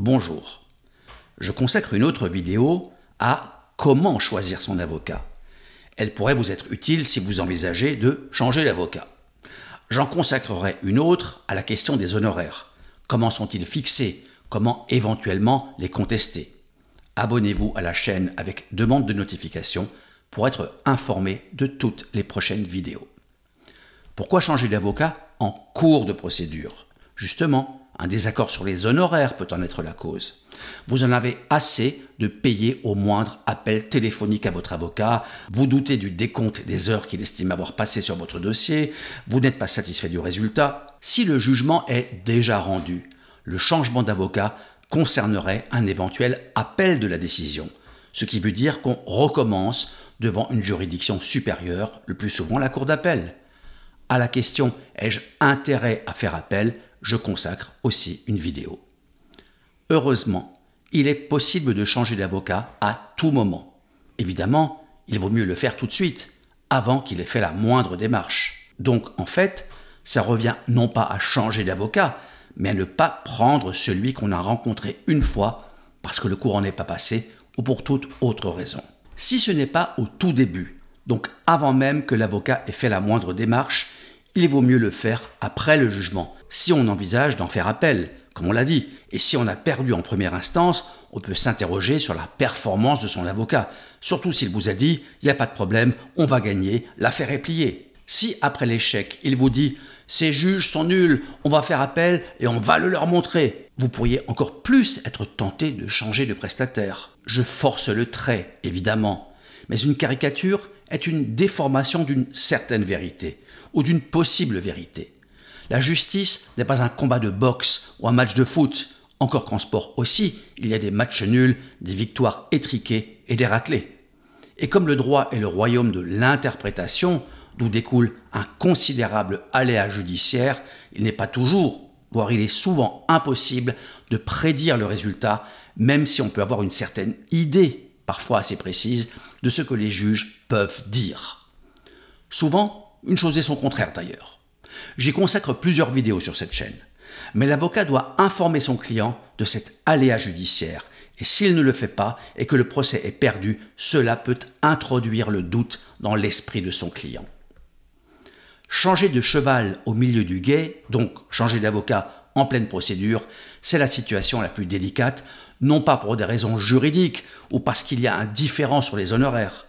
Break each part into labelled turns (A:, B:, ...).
A: Bonjour. Je consacre une autre vidéo à comment choisir son avocat. Elle pourrait vous être utile si vous envisagez de changer d'avocat. J'en consacrerai une autre à la question des honoraires. Comment sont-ils fixés? Comment éventuellement les contester? Abonnez-vous à la chaîne avec demande de notification pour être informé de toutes les prochaines vidéos. Pourquoi changer d'avocat en cours de procédure? Justement, un désaccord sur les honoraires peut en être la cause. Vous en avez assez de payer au moindre appel téléphonique à votre avocat, vous doutez du décompte des heures qu'il estime avoir passé sur votre dossier, vous n'êtes pas satisfait du résultat. Si le jugement est déjà rendu, le changement d'avocat concernerait un éventuel appel de la décision, ce qui veut dire qu'on recommence devant une juridiction supérieure, le plus souvent la cour d'appel. À la question « ai-je intérêt à faire appel ?», je consacre aussi une vidéo. Heureusement, il est possible de changer d'avocat à tout moment. Évidemment, il vaut mieux le faire tout de suite, avant qu'il ait fait la moindre démarche. Donc, en fait, ça revient non pas à changer d'avocat, mais à ne pas prendre celui qu'on a rencontré une fois parce que le courant n'est pas passé ou pour toute autre raison. Si ce n'est pas au tout début, donc avant même que l'avocat ait fait la moindre démarche, il vaut mieux le faire après le jugement, si on envisage d'en faire appel, comme on l'a dit. Et si on a perdu en première instance, on peut s'interroger sur la performance de son avocat, surtout s'il vous a dit « il n'y a pas de problème, on va gagner, l'affaire est pliée ». Si après l'échec, il vous dit « ces juges sont nuls, on va faire appel et on va le leur montrer », vous pourriez encore plus être tenté de changer de prestataire. Je force le trait, évidemment, mais une caricature est une déformation d'une certaine vérité ou d'une possible vérité. La justice n'est pas un combat de boxe ou un match de foot, encore qu'en sport aussi, il y a des matchs nuls, des victoires étriquées et des raclées. Et comme le droit est le royaume de l'interprétation, d'où découle un considérable aléa judiciaire, il n'est pas toujours, voire il est souvent impossible de prédire le résultat, même si on peut avoir une certaine idée, parfois assez précise, de ce que les juges peuvent dire. Souvent, une chose et son contraire d'ailleurs. J'y consacre plusieurs vidéos sur cette chaîne. Mais l'avocat doit informer son client de cet aléa judiciaire. Et s'il ne le fait pas et que le procès est perdu, cela peut introduire le doute dans l'esprit de son client. Changer de cheval au milieu du gué, donc changer d'avocat en pleine procédure, c'est la situation la plus délicate, non pas pour des raisons juridiques ou parce qu'il y a un différend sur les honoraires.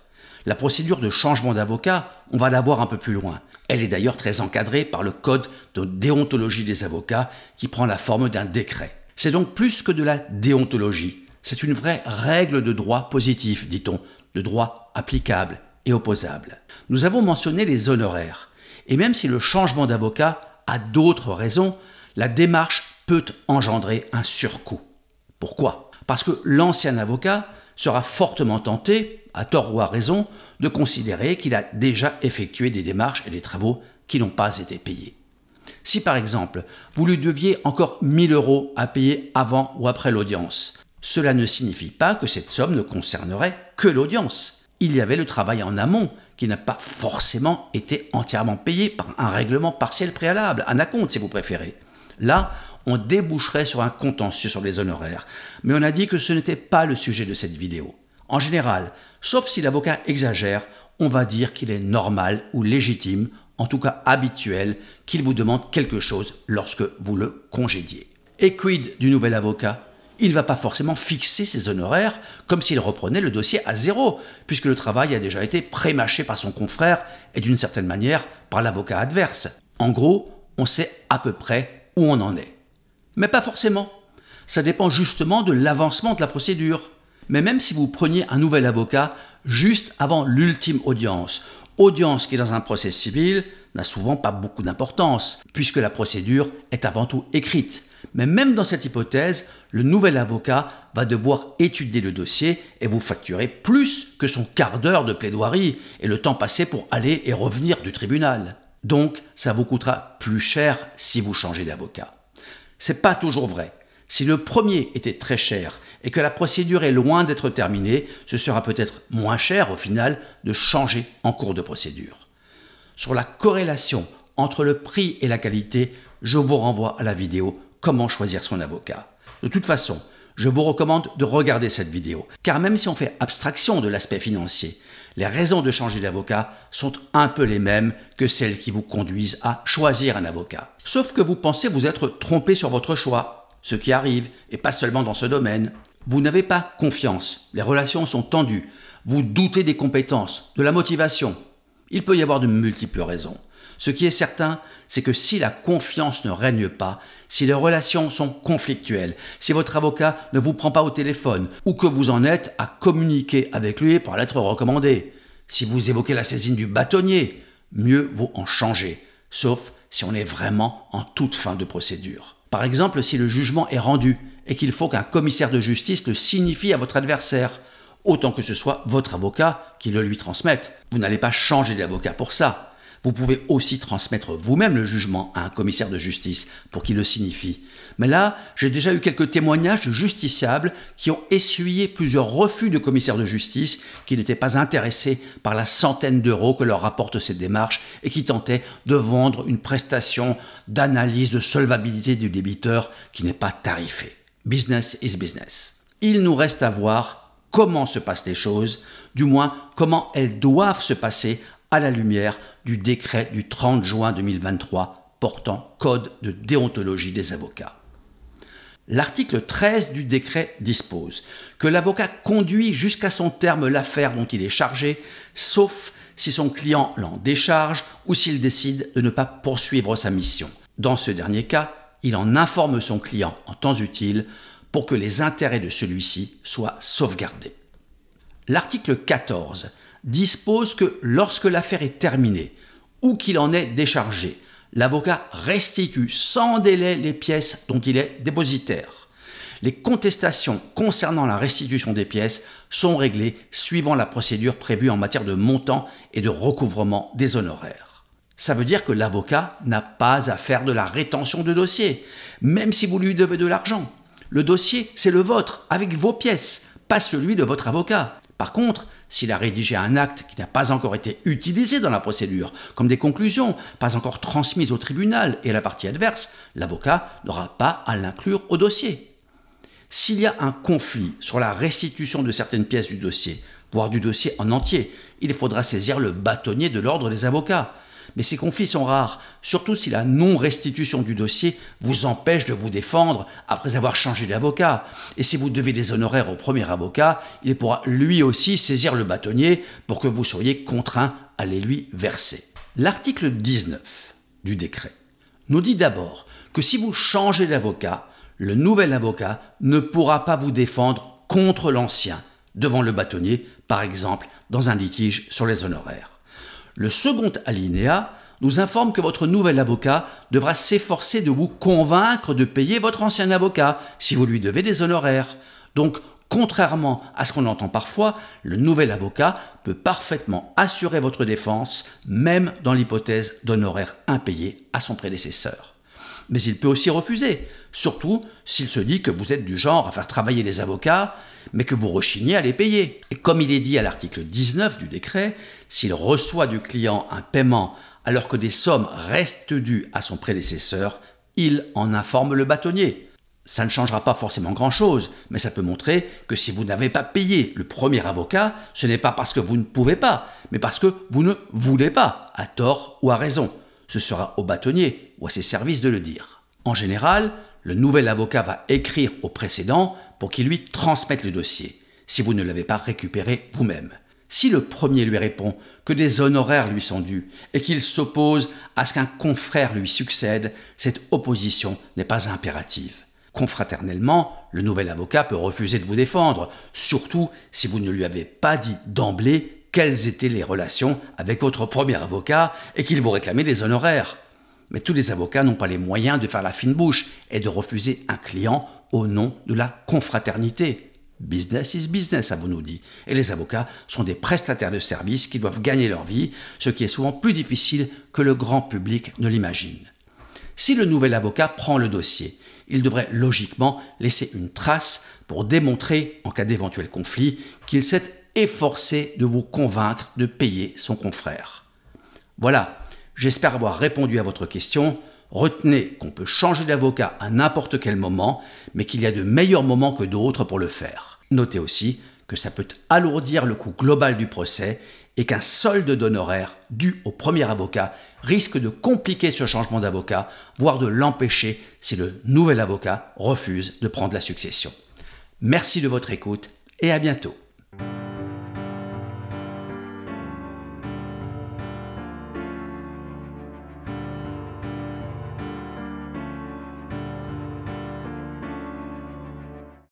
A: La procédure de changement d'avocat, on va la voir un peu plus loin. Elle est d'ailleurs très encadrée par le code de déontologie des avocats qui prend la forme d'un décret. C'est donc plus que de la déontologie. C'est une vraie règle de droit positif, dit-on, de droit applicable et opposable. Nous avons mentionné les honoraires. Et même si le changement d'avocat a d'autres raisons, la démarche peut engendrer un surcoût. Pourquoi? Parce que l'ancien avocat sera fortement tenté, à tort ou à raison, de considérer qu'il a déjà effectué des démarches et des travaux qui n'ont pas été payés. Si par exemple, vous lui deviez encore 1 000 € à payer avant ou après l'audience, cela ne signifie pas que cette somme ne concernerait que l'audience. Il y avait le travail en amont qui n'a pas forcément été entièrement payé par un règlement partiel préalable, un acompte si vous préférez. Là, on déboucherait sur un contentieux sur les honoraires, mais on a dit que ce n'était pas le sujet de cette vidéo. En général, sauf si l'avocat exagère, on va dire qu'il est normal ou légitime, en tout cas habituel, qu'il vous demande quelque chose lorsque vous le congédiez. Et quid du nouvel avocat? Il ne va pas forcément fixer ses honoraires comme s'il reprenait le dossier à zéro, puisque le travail a déjà été prémâché par son confrère et d'une certaine manière par l'avocat adverse. En gros, on sait à peu près où on en est. Mais pas forcément. Ça dépend justement de l'avancement de la procédure. Mais même si vous preniez un nouvel avocat juste avant l'ultime audience, audience qui dans un procès civil n'a souvent pas beaucoup d'importance, puisque la procédure est avant tout écrite. Mais même dans cette hypothèse, le nouvel avocat va devoir étudier le dossier et vous facturer plus que son quart d'heure de plaidoirie et le temps passé pour aller et revenir du tribunal. Donc, ça vous coûtera plus cher si vous changez d'avocat. C'est pas toujours vrai. Si le premier était très cher et que la procédure est loin d'être terminée, ce sera peut-être moins cher au final de changer en cours de procédure. Sur la corrélation entre le prix et la qualité, je vous renvoie à la vidéo « Comment choisir son avocat ». De toute façon, Je vous recommande de regarder cette vidéo, car même si on fait abstraction de l'aspect financier, les raisons de changer d'avocat sont un peu les mêmes que celles qui vous conduisent à choisir un avocat. Sauf que vous pensez vous être trompé sur votre choix, ce qui arrive, et pas seulement dans ce domaine. Vous n'avez pas confiance, les relations sont tendues, vous doutez des compétences, de la motivation. Il peut y avoir de multiples raisons. Ce qui est certain, c'est que si la confiance ne règne pas, si les relations sont conflictuelles, si votre avocat ne vous prend pas au téléphone ou que vous en êtes à communiquer avec lui par lettre recommandée, si vous évoquez la saisine du bâtonnier, mieux vaut en changer, sauf si on est vraiment en toute fin de procédure. Par exemple, si le jugement est rendu et qu'il faut qu'un commissaire de justice le signifie à votre adversaire, autant que ce soit votre avocat qui le lui transmette. Vous n'allez pas changer d'avocat pour ça. Vous pouvez aussi transmettre vous-même le jugement à un commissaire de justice pour qu'il le signifie. Mais là, j'ai déjà eu quelques témoignages de justiciables qui ont essuyé plusieurs refus de commissaires de justice qui n'étaient pas intéressés par la centaine d'euros que leur rapporte cette démarche et qui tentaient de vendre une prestation d'analyse de solvabilité du débiteur qui n'est pas tarifée. Business is business. Il nous reste à voir comment se passent les choses, du moins comment elles doivent se passer à la lumière du décret du 30 juin 2023 portant Code de déontologie des avocats. L'article 13 du décret dispose que l'avocat conduit jusqu'à son terme l'affaire dont il est chargé, sauf si son client l'en décharge ou s'il décide de ne pas poursuivre sa mission. Dans ce dernier cas, il en informe son client en temps utile pour que les intérêts de celui-ci soient sauvegardés. L'article 14 dispose que lorsque l'affaire est terminée ou qu'il en est déchargé, l'avocat restitue sans délai les pièces dont il est dépositaire. Les contestations concernant la restitution des pièces sont réglées suivant la procédure prévue en matière de montant et de recouvrement des honoraires. Ça veut dire que l'avocat n'a pas à faire de la rétention de dossier, même si vous lui devez de l'argent. Le dossier, c'est le vôtre, avec vos pièces, pas celui de votre avocat. Par contre, s'il a rédigé un acte qui n'a pas encore été utilisé dans la procédure, comme des conclusions pas encore transmises au tribunal et à la partie adverse, l'avocat n'aura pas à l'inclure au dossier. S'il y a un conflit sur la restitution de certaines pièces du dossier, voire du dossier en entier, il faudra saisir le bâtonnier de l'ordre des avocats. Mais ces conflits sont rares, surtout si la non-restitution du dossier vous empêche de vous défendre après avoir changé d'avocat. Et si vous devez des honoraires au premier avocat, il pourra lui aussi saisir le bâtonnier pour que vous soyez contraint à les lui verser. L'article 19 du décret nous dit d'abord que si vous changez d'avocat, le nouvel avocat ne pourra pas vous défendre contre l'ancien devant le bâtonnier, par exemple dans un litige sur les honoraires. Le second alinéa nous informe que votre nouvel avocat devra s'efforcer de vous convaincre de payer votre ancien avocat si vous lui devez des honoraires. Donc, contrairement à ce qu'on entend parfois, le nouvel avocat peut parfaitement assurer votre défense, même dans l'hypothèse d'honoraires impayés à son prédécesseur. Mais il peut aussi refuser, surtout s'il se dit que vous êtes du genre à faire travailler les avocats, mais que vous rechignez à les payer. Et comme il est dit à l'article 19 du décret, s'il reçoit du client un paiement alors que des sommes restent dues à son prédécesseur, il en informe le bâtonnier. Ça ne changera pas forcément grand-chose, mais ça peut montrer que si vous n'avez pas payé le premier avocat, ce n'est pas parce que vous ne pouvez pas, mais parce que vous ne voulez pas, à tort ou à raison. Ce sera au bâtonnier ou à ses services de le dire. En général, le nouvel avocat va écrire au précédent pour qu'il lui transmette le dossier, si vous ne l'avez pas récupéré vous-même. Si le premier lui répond que des honoraires lui sont dus et qu'il s'oppose à ce qu'un confrère lui succède, cette opposition n'est pas impérative. Confraternellement, le nouvel avocat peut refuser de vous défendre, surtout si vous ne lui avez pas dit d'emblée quelles étaient les relations avec votre premier avocat et qu'il vous réclamait des honoraires. Mais tous les avocats n'ont pas les moyens de faire la fine bouche et de refuser un client au nom de la confraternité. Business is business, on nous dit. Et les avocats sont des prestataires de services qui doivent gagner leur vie, ce qui est souvent plus difficile que le grand public ne l'imagine. Si le nouvel avocat prend le dossier, il devrait logiquement laisser une trace pour démontrer, en cas d'éventuel conflit, qu'il s'est efforcé de vous convaincre de payer son confrère. Voilà, j'espère avoir répondu à votre question. Retenez qu'on peut changer d'avocat à n'importe quel moment, mais qu'il y a de meilleurs moments que d'autres pour le faire. Notez aussi que ça peut alourdir le coût global du procès et qu'un solde d'honoraires dû au premier avocat risque de compliquer ce changement d'avocat, voire de l'empêcher si le nouvel avocat refuse de prendre la succession. Merci de votre écoute et à bientôt.